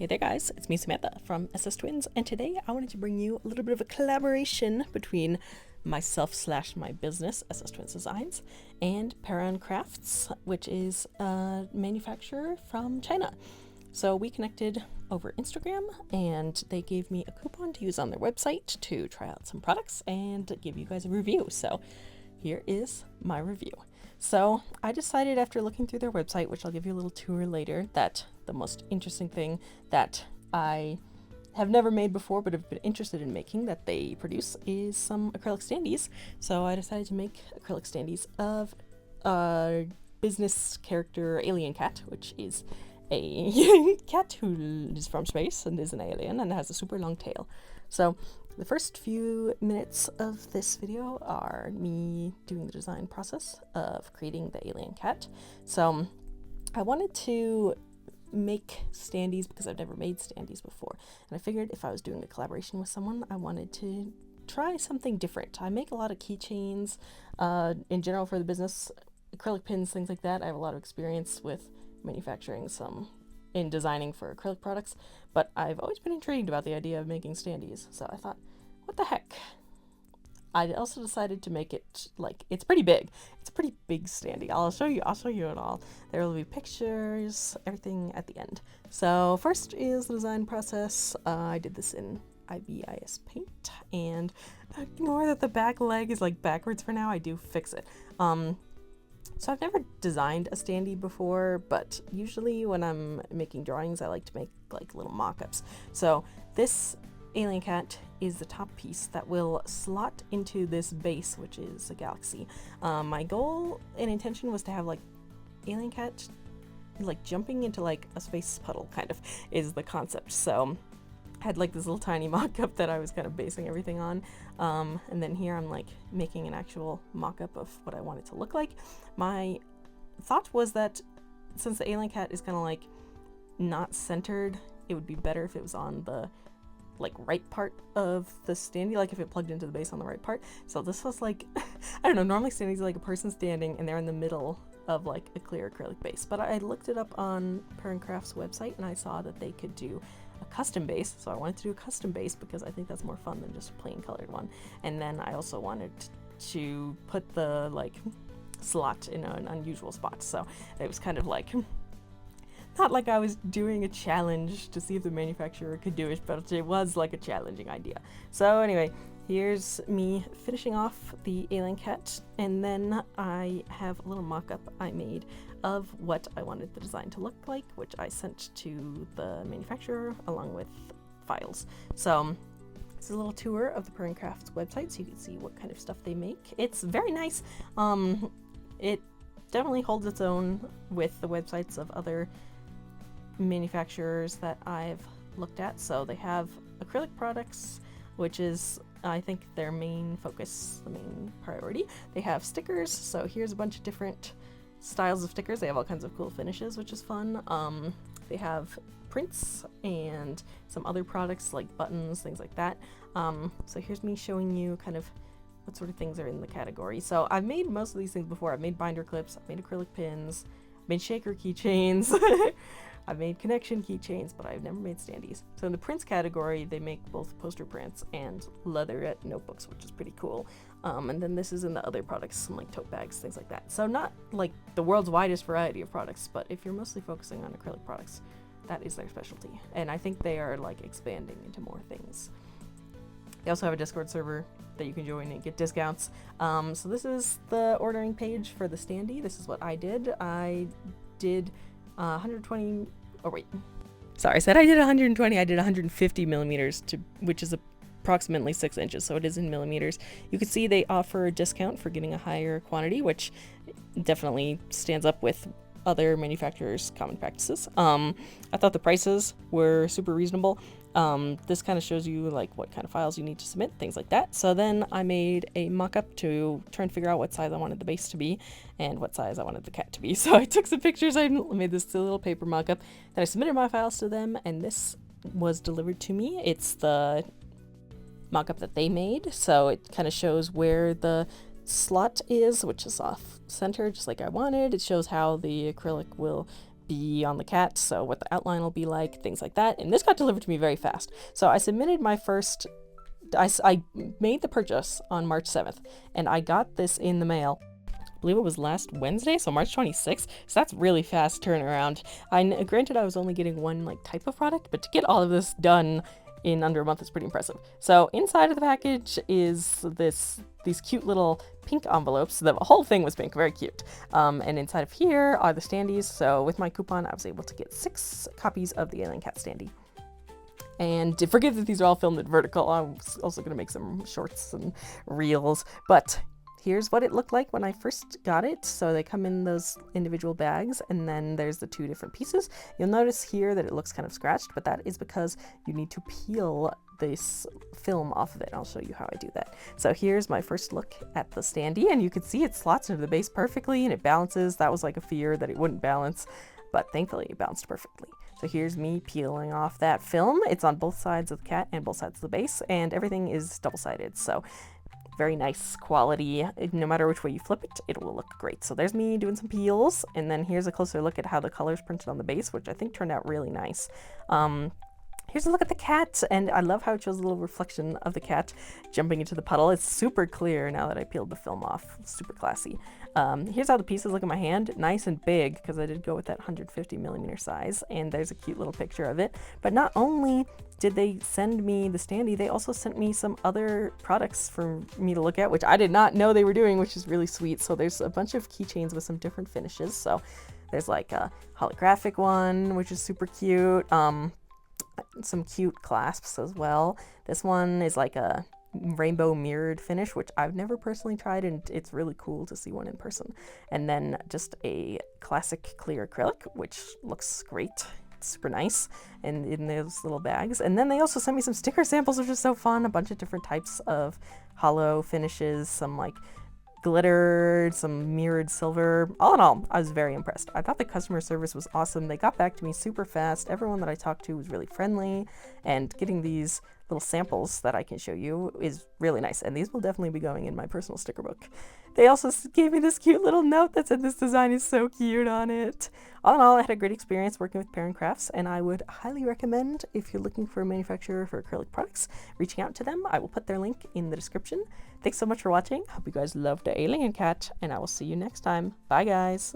Hey there guys, it's me Samantha from SStwins, and today I wanted to bring you a little bit of a collaboration between myself / my business, SStwins Designs, and Paran Crafts, which is a manufacturer from China. So we connected over Instagram, and they gave me a coupon to use on their website to try out some products and give you guys a review. So here is my review. So I decided after looking through their website, which I'll give you a little tour later, that the most interesting thing that I have never made before but have been interested in making that they produce is some acrylic standees. So I decided to make acrylic standees of a business character alien cat, which is a cat who is from space and is an alien and has a super long tail. So the first few minutes of this video are me doing the design process of creating the alien cat. So I wanted to make standees because I've never made standees before, and I figured if I was doing a collaboration with someone, I wanted to try something different. I make a lot of keychains in general for the business, acrylic pins, things like that. I have a lot of experience with manufacturing some in designing for acrylic products, but I've always been intrigued about the idea of making standees, so I thought, what the heck. I also decided to make it, like, it's pretty big. It's a pretty big standee. I'll show you it all. There will be pictures, everything at the end. So first is the design process. I did this in IBIS paint, and ignore that the back leg is like backwards for now. I do fix it. So I've never designed a standee before, but usually when I'm making drawings, I like to make like little mock-ups. So this alien cat is the top piece that will slot into this base, which is a galaxy. My goal and intention was to have like alien cat like jumping into like a space puddle, kind of is the concept. So I had like this little tiny mock-up that I was kind of basing everything on, and then here I'm like making an actual mock-up of what I want it to look like. My thought was that since the alien cat is kind of like not centered, it would be better if it was on the like right part of the standee, like if it plugged into the base on the right part. So this was like I don't know, normally standees are like a person standing and they're in the middle of like a clear acrylic base, but I looked it up on Paran Crafts website and I saw that they could do a custom base, so I wanted to do a custom base because I think that's more fun than just a plain colored one. And then I also wanted to put the like slot in an unusual spot, so it was kind of like not like I was doing a challenge to see if the manufacturer could do it, but it was like a challenging idea. So anyway, here's me finishing off the alien cat, and then I have a little mock-up I made of what I wanted the design to look like, which I sent to the manufacturer along with files. So this is a little tour of the Paran Crafts website so you can see what kind of stuff they make. It's very nice. It definitely holds its own with the websites of other manufacturers that I've looked at. So they have acrylic products, which is I think their main focus, the main priority. They have stickers, so here's a bunch of different styles of stickers. They have all kinds of cool finishes, which is fun. They have prints and some other products like buttons, things like that. So here's me showing you kind of what sort of things are in the category. So I've made most of these things before. I've made binder clips, I've made acrylic pins, made shaker keychains, I've made connection keychains, but I've never made standees. So in the prints category, they make both poster prints and leatherette notebooks, which is pretty cool. And then this is in the other products, some like tote bags, things like that. So not like the world's widest variety of products, but if you're mostly focusing on acrylic products, that is their specialty. And I think they are like expanding into more things. They also have a Discord server that you can join and get discounts. So this is the ordering page for the standee. This is what I did. I did 120, oh wait, sorry, I said I did 120, I did 150 millimeters, which is approximately 6 inches, so it is in millimeters. You can see they offer a discount for getting a higher quantity, which definitely stands up with other manufacturers' common practices. I thought the prices were super reasonable. This kind of shows you like what kind of files you need to submit, things like that. So then I made a mock-up to try and figure out what size I wanted the base to be and what size I wanted the cat to be. So I took some pictures, I made this little paper mock-up, then I submitted my files to them, and this was delivered to me. It's the mock-up that they made, so it kind of shows where the slot is, which is off center just like I wanted. It shows how the acrylic will be on the cat, so what the outline will be like, things like that. And this got delivered to me very fast. So I submitted my first, I made the purchase on March 7th, and I got this in the mail, I believe it was last Wednesday, so March 26th. So that's really fast turnaround. Granted, I was only getting one like type of product, but to get all of this done in under a month is pretty impressive. So inside of the package is these cute little pink envelopes. The whole thing was pink, very cute. And inside of here are the standees. So with my coupon, I was able to get 6 copies of the Alien Cat standee. And forget that these are all filmed in vertical. I'm also going to make some shorts and reels, but here's what it looked like when I first got it. So they come in those individual bags, and then there's the 2 different pieces. You'll notice here that it looks kind of scratched, but that is because you need to peel this film off of it. I'll show you how I do that. So here's my first look at the standee, and you can see it slots into the base perfectly and it balances. That was like a fear that it wouldn't balance, but thankfully it bounced perfectly. So here's me peeling off that film. It's on both sides of the cat and both sides of the base, and everything is double-sided. So very nice quality. No matter which way you flip it, it will look great. So there's me doing some peels, and then here's a closer look at how the color's printed on the base, which I think turned out really nice. Here's a look at the cat, and I love how it shows a little reflection of the cat jumping into the puddle. It's super clear now that I peeled the film off. Super classy. Here's how the pieces look in my hand. Nice and big, because I did go with that 150mm size, and there's a cute little picture of it. But not only did they send me the standee, they also sent me some other products for me to look at, which I did not know they were doing, which is really sweet. So there's a bunch of keychains with some different finishes. So there's like a holographic one, which is super cute. Some cute clasps as well. This one is like a rainbow mirrored finish, which I've never personally tried, and it's really cool to see one in person. And then just a classic clear acrylic, which looks great. It's super nice, and in those little bags. And then they also sent me some sticker samples, which is so fun. A bunch of different types of hollow finishes, some like glitter, some mirrored silver. All in all, I was very impressed. I thought the customer service was awesome. They got back to me super fast. Everyone that I talked to was really friendly, and getting these little samples that I can show you is really nice, and these will definitely be going in my personal sticker book. They also gave me this cute little note that said this design is so cute on it. All in all, I had a great experience working with Paran Crafts, and I would highly recommend, if you're looking for a manufacturer for acrylic products, reaching out to them. I will put their link in the description. Thanks so much for watching. Hope you guys loved the Alien Cat, and I will see you next time. Bye, guys.